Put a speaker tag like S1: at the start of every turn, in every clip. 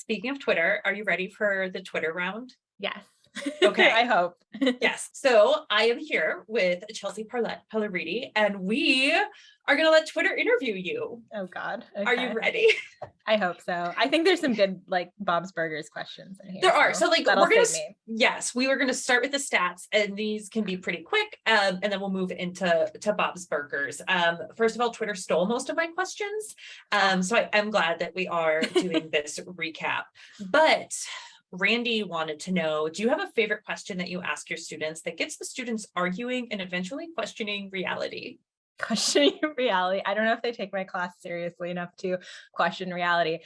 S1: speaking of Twitter, are you ready for the Twitter round?
S2: Yes.
S1: Okay.
S2: I hope.
S1: Yes. So I am here with Chelsea Pelleriti, and we are going to let Twitter interview you.
S2: Oh God.
S1: Okay. Are you ready?
S2: I hope so. I think there's some good like Bob's Burgers questions in here.
S1: There are. So like we're going to,
S2: yes,
S1: we were going to start with the stats, and these can be pretty quick. And then we'll move into Bob's Burgers. First of all, Twitter stole most of my questions. So I'm glad that we are doing this recap, but Randy wanted to know, do you have a favorite question that you ask your students that gets the students arguing and eventually questioning reality?
S2: Questioning reality. I don't know if they take my class seriously enough to question reality.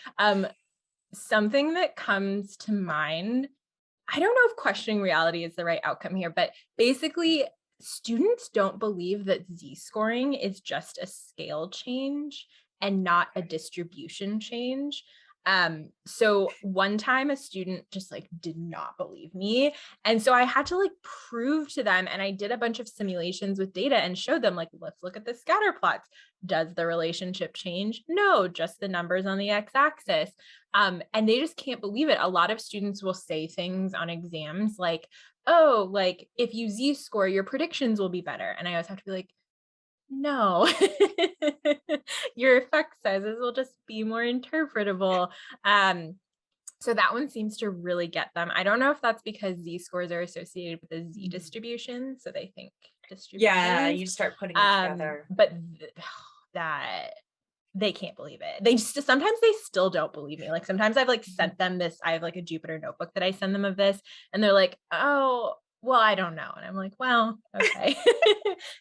S2: Something that comes to mind, I don't know if questioning reality is the right outcome here, but basically students don't believe that z-scoring is just a scale change and not a distribution change. So one time a student just like did not believe me. And so I had to like prove to them, and I did a bunch of simulations with data and showed them like, let's look at the scatter plots. Does the relationship change? No, just the numbers on the x-axis. And they just can't believe it. A lot of students will say things on exams like, oh, like if you z-score, your predictions will be better. And I always have to be like, no, your effect sizes will just be more interpretable. So that one seems to really get them. I don't know if that's because z-scores are associated with a z distribution, so they think distribution.
S1: Yeah, you start putting it together.
S2: But that they can't believe it. They just sometimes they still don't believe me. Like sometimes I've like sent them this. I have like a Jupyter notebook that I send them of this, and they're like, "Oh, well, I don't know." And I'm like, "Well, okay,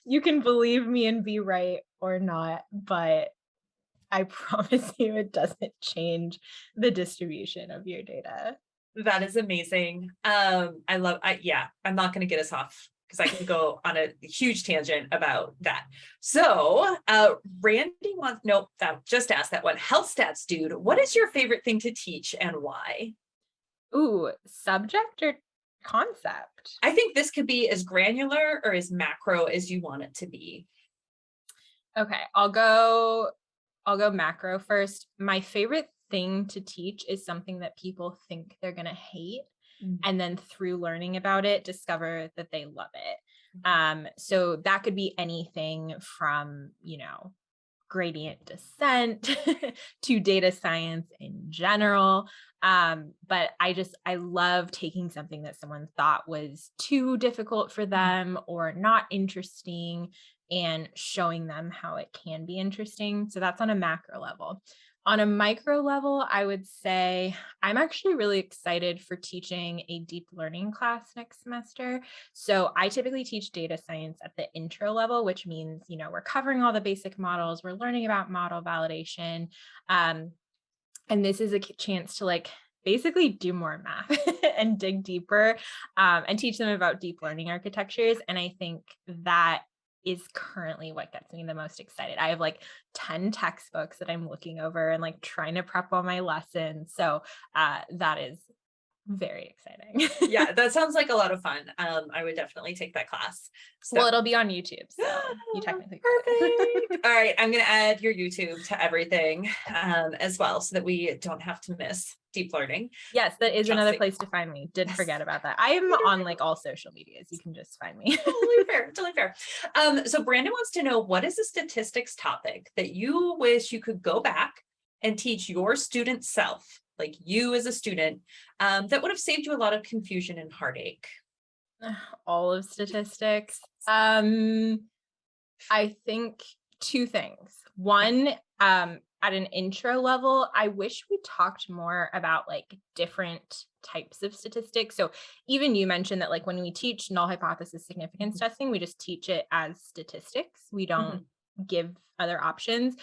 S2: you can believe me and be right or not, but I promise you it doesn't change the distribution of your data."
S1: That is amazing. I'm not going to get us off because I can go on a huge tangent about that. So Randy wants, just ask that one. Health stats dude, what is your favorite thing to teach and why?
S2: Ooh, subject or concept?
S1: I think this could be as granular or as macro as you want it to be.
S2: Okay, I'll go macro first. My favorite thing to teach is something that people think they're going to hate. And then through learning about it, discover that they love it. So that could be anything from, gradient descent to data science in general. But I love taking something that someone thought was too difficult for them or not interesting and showing them how it can be interesting. So that's on a macro level. On a micro level, I would say I'm actually really excited for teaching a deep learning class next semester. So I typically teach data science at the intro level, which means, we're covering all the basic models, we're learning about model validation. And this is a chance to like basically do more math and dig deeper and teach them about deep learning architectures. And I think that is currently what gets me the most excited. I have like 10 textbooks that I'm looking over and like trying to prep all my lessons. So that is very exciting.
S1: Yeah, that sounds like a lot of fun. I would definitely take that class.
S2: So. Well, it'll be on YouTube, so you technically
S1: perfect. All right, I'm going to add your YouTube to everything as well, so that we don't have to miss deep learning.
S2: Yes, that is another place to find me. Did forget about that. I am on like all social medias. You can just find me.
S1: Totally fair. So Brandon wants to know, what is a statistics topic that you wish you could go back and teach your student self, like you as a student, that would have saved you a lot of confusion and heartache?
S2: All of statistics. I think two things. One, at an intro level, I wish we talked more about like different types of statistics. So even you mentioned that like when we teach null hypothesis significance testing, we just teach it as statistics. We don't give other options.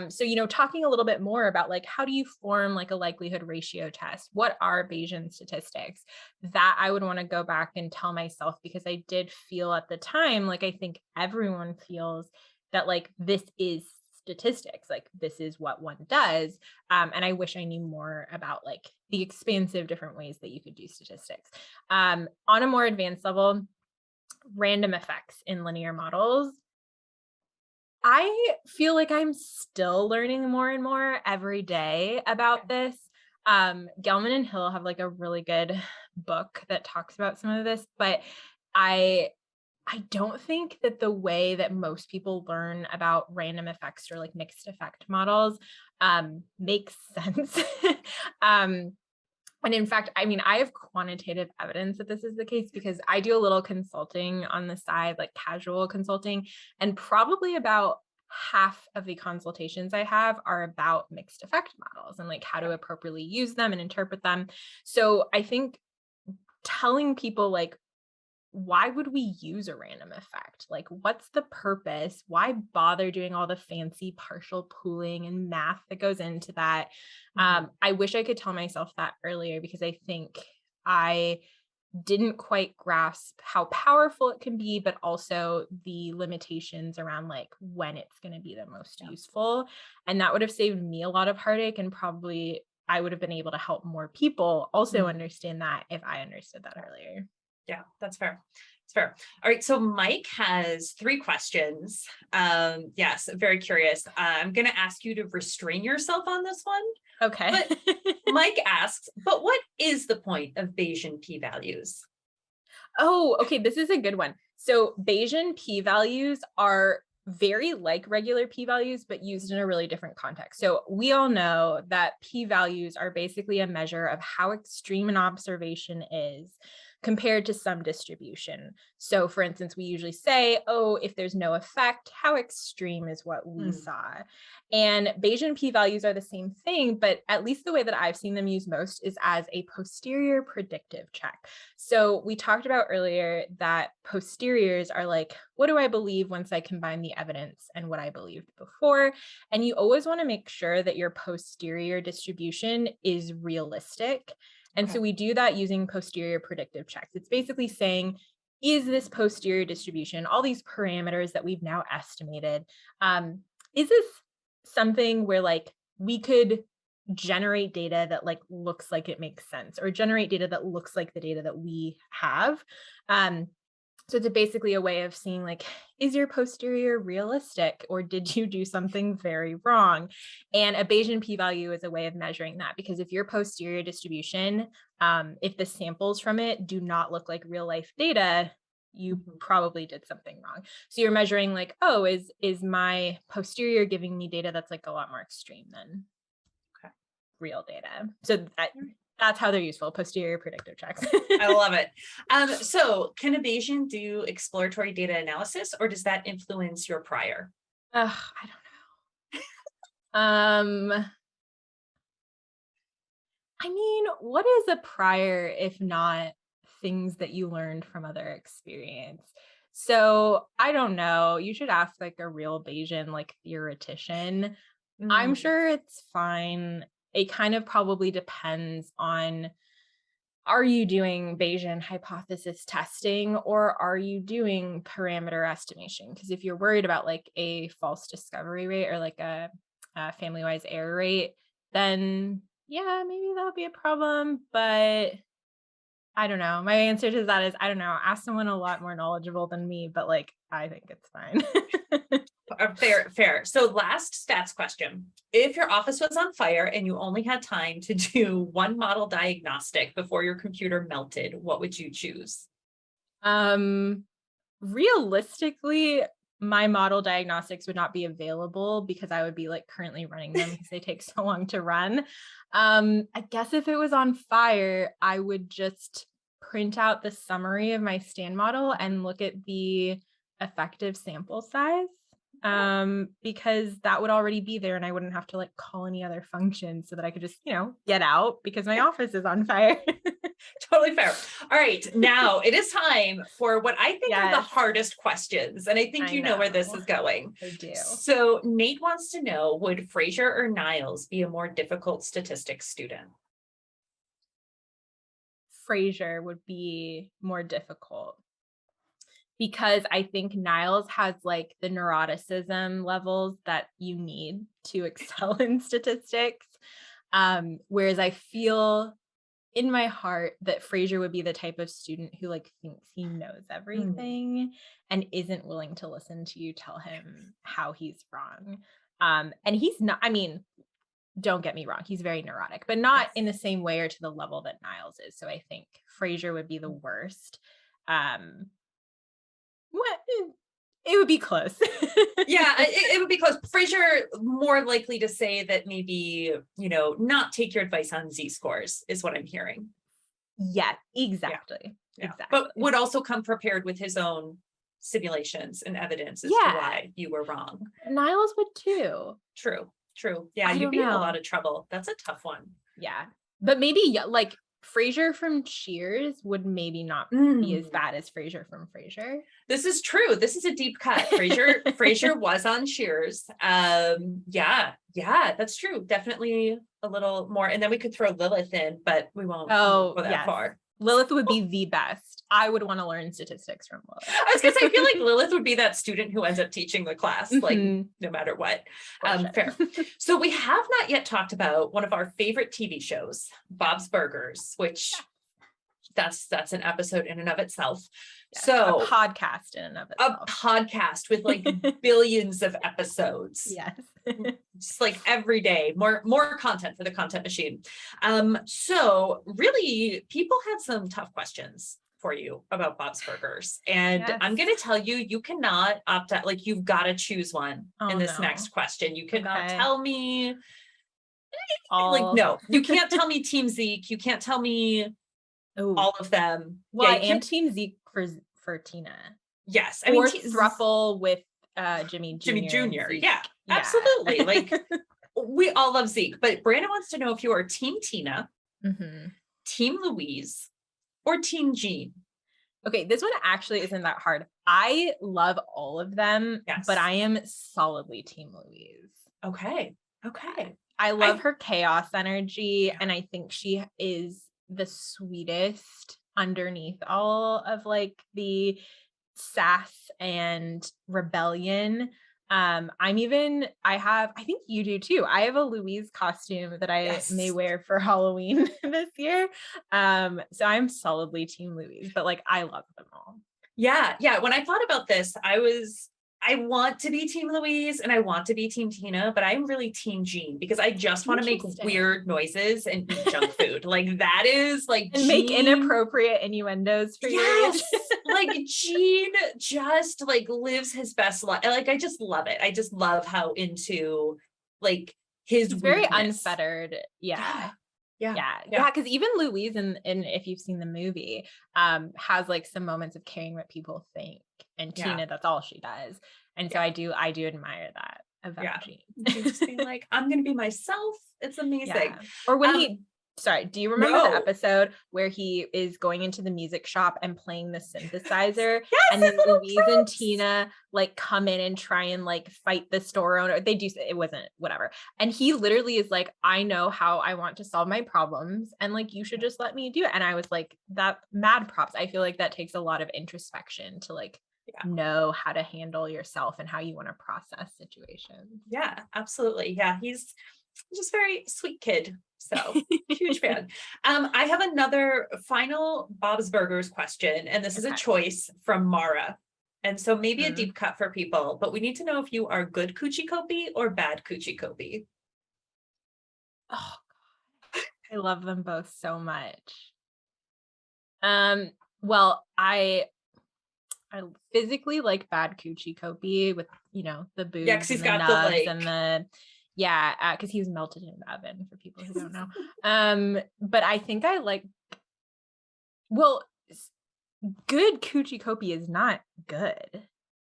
S2: So, talking a little bit more about like, how do you form like a likelihood ratio test? What are Bayesian statistics? That I would want to go back and tell myself, because I did feel at the time, like I think everyone feels that like this is statistics, like this is what one does. And I wish I knew more about like the expansive different ways that you could do statistics. On a more advanced level, random effects in linear models. I feel like I'm still learning more and more every day about this. Gelman and Hill have like a really good book that talks about some of this, but I don't think that the way that most people learn about random effects or like mixed effect models makes sense. um, and in fact, I mean, I have quantitative evidence that this is the case because I do a little consulting on the side, like casual consulting, and probably about half of the consultations I have are about mixed effect models and like how to appropriately use them and interpret them. So I think telling people like, why would we use a random effect? Like, what's the purpose? Why bother doing all the fancy partial pooling and math that goes into that? I wish I could tell myself that earlier because I think I didn't quite grasp how powerful it can be, but also the limitations around like when it's going to be the most useful. And that would have saved me a lot of heartache, and probably I would have been able to help more people also understand that if I understood that earlier.
S1: Yeah, that's fair. It's fair. All right. So Mike has 3 questions. Yes, very curious. I'm going to ask you to restrain yourself on this one.
S2: Okay.
S1: But Mike asks, but what is the point of Bayesian p-values?
S2: Oh, okay. This is a good one. So Bayesian p-values are very like regular p-values, but used in a really different context. So we all know that p-values are basically a measure of how extreme an observation is compared to some distribution. So for instance, we usually say, oh, if there's no effect, how extreme is what we saw? And Bayesian p-values are the same thing, but at least the way that I've seen them used most is as a posterior predictive check. So we talked about earlier that posteriors are like, what do I believe once I combine the evidence and what I believed before? And you always want to make sure that your posterior distribution is realistic. And so we do that using posterior predictive checks. It's basically saying, is this posterior distribution, all these parameters that we've now estimated, is this something where like we could generate data that like looks like it makes sense, or generate data that looks like the data that we have? So it's basically a way of seeing like, is your posterior realistic, or did you do something very wrong? And a Bayesian p-value is a way of measuring that, because if your posterior distribution, if the samples from it do not look like real life data, you probably did something wrong. So you're measuring like, oh, is my posterior giving me data that's like a lot more extreme than real data? So that's how they're useful, posterior predictive checks.
S1: I love it. So can a Bayesian do exploratory data analysis, or does that influence your prior?
S2: I don't know. I mean, what is a prior if not things that you learned from other experience? So I don't know. You should ask like a real Bayesian, like theoretician. I'm sure it's fine. It kind of probably depends on, are you doing Bayesian hypothesis testing, or are you doing parameter estimation? Because if you're worried about like a false discovery rate or like a family-wise error rate, then yeah, maybe that'll be a problem. But I don't know. My answer to that is, I don't know. Ask someone a lot more knowledgeable than me, but like, I think it's fine.
S1: Fair. So last stats question. If your office was on fire and you only had time to do one model diagnostic before your computer melted, what would you choose?
S2: Realistically, my model diagnostics would not be available because I would be like currently running them because they take so long to run. I guess if it was on fire, I would just print out the summary of my stand model and look at the effective sample size, because that would already be there and I wouldn't have to like call any other functions, so that I could just, get out because my office is on fire.
S1: Totally fair. All right. Now it is time for what I think are the
S2: Yes.
S1: hardest questions. And I think you know where this is going.
S2: I do.
S1: So Nate wants to know, would Frasier or Niles be a more difficult statistics student?
S2: Frasier would be more difficult, because I think Niles has like the neuroticism levels that you need to excel in statistics. Whereas I feel in my heart that Frasier would be the type of student who like thinks he knows everything and isn't willing to listen to you tell him how he's wrong. And he's not, I mean, don't get me wrong, he's very neurotic, but not in the same way or to the level that Niles is. So I think Frasier would be the worst. What it would be close.
S1: Yeah, it would be close. Frasier more likely to say that maybe, not take your advice on Z-scores is what I'm hearing.
S2: Yeah, exactly.
S1: Yeah.
S2: Exactly.
S1: But would also come prepared with his own simulations and evidence as to why you were wrong.
S2: Niles would too.
S1: True. Yeah, you'd be in a lot of trouble. That's a tough one.
S2: Yeah. But maybe like Frasier from Cheers would maybe not be as bad as Frasier from Frasier.
S1: This is true. This is a deep cut. Frasier was on Cheers. Yeah, that's true. Definitely a little more. And then we could throw Lilith in, but we won't go that far.
S2: Lilith would be the best. I would want to learn statistics from Lilith.
S1: I was gonna say, I feel like Lilith would be that student who ends up teaching the class, like no matter what. Fair. So we have not yet talked about one of our favorite TV shows, Bob's Burgers, which that's an episode in and of itself.
S2: Yes,
S1: so
S2: a podcast in and of itself.
S1: A podcast with like billions of episodes.
S2: Yes.
S1: Just like every day, more content for the content machine. So really people had some tough questions for you about Bob's Burgers. And I'm going to tell you, you cannot opt out. Like you've got to choose one in this next question. You cannot tell me no, you can't tell me Team Zeke. You can't tell me all of them.
S2: Well, I am Team Zeke for Tina.
S1: Yes.
S2: I mean, thruple with Jimmy Jr.
S1: Yeah, absolutely. Like we all love Zeke, but Brandon wants to know if you are Team Tina, Team Louise, or Team Jean.
S2: Okay, this one actually isn't that hard. I love all of them, but I am solidly Team Louise.
S1: Okay.
S2: I love her chaos energy, and I think she is the sweetest underneath all of like the sass and rebellion. I think you do too. I have a Louise costume that I may wear for Halloween this year. So I'm solidly Team Louise, but like I love them all.
S1: Yeah. When I thought about this, I want to be Team Louise and I want to be Team Tina, but I'm really Team Jean because I just want to make weird noises and eat junk food. Like that is like
S2: and make inappropriate innuendos for you.
S1: Like Jean just like lives his best life. Like I just love it. I just love how into like his
S2: very unfettered.
S1: Yeah.
S2: Because even Louise and if you've seen the movie, has like some moments of caring what people think, and Tina, that's all she does. And so I do admire that about Jean.
S1: Just being like, I'm gonna be myself. It's amazing.
S2: Or when do you remember the episode where he is going into the music shop and playing the synthesizer? And then Louise and Tina like come in and try and like fight the store owner. They do, it wasn't whatever. And he literally is like, I know how I want to solve my problems, and like you should just let me do it. And I was like, that mad props. I feel like that takes a lot of introspection to like know how to handle yourself and how you want to process situations.
S1: Yeah, absolutely. Yeah, he's just very sweet kid. So huge fan. I have another final Bob's Burgers question, and this is a choice from Mara. And so maybe a deep cut for people, but we need to know if you are good Kuchi Kopi or bad Kuchi Kopi.
S2: Oh, God. I love them both so much. Well, I physically like bad Kuchi Kopi with, the boobs
S1: because he's got
S2: nubs
S1: the like
S2: and the because he was melted in the oven for people who don't know. But I think I like, good Kuchi Kopi is not good.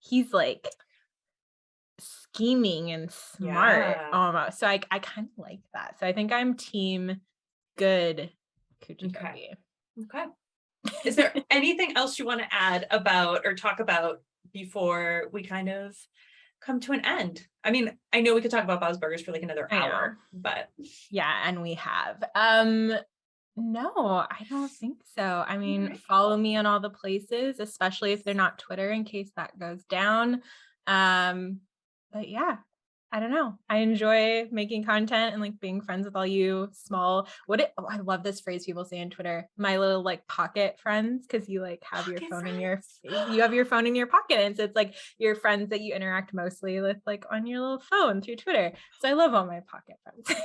S2: He's like scheming and smart almost. So I kind of like that. So I think I'm Team good Kuchi Kopi.
S1: Okay. Is there anything else you want to add about or talk about before we kind of come to an end? I mean, I know we could talk about Bob's Burgers for like another hour, but
S2: and we have. No, I don't think so. I mean, follow me on all the places, especially if they're not Twitter, in case that goes down. But yeah, I don't know. I enjoy making content and like being friends with all you small, I love this phrase people say on Twitter, my little like pocket friends. Cause you like have your
S1: Pocket
S2: phone
S1: friends.
S2: you have your phone in your pocket. And so it's like your friends that you interact mostly with like on your little phone through Twitter. So I love all my pocket friends.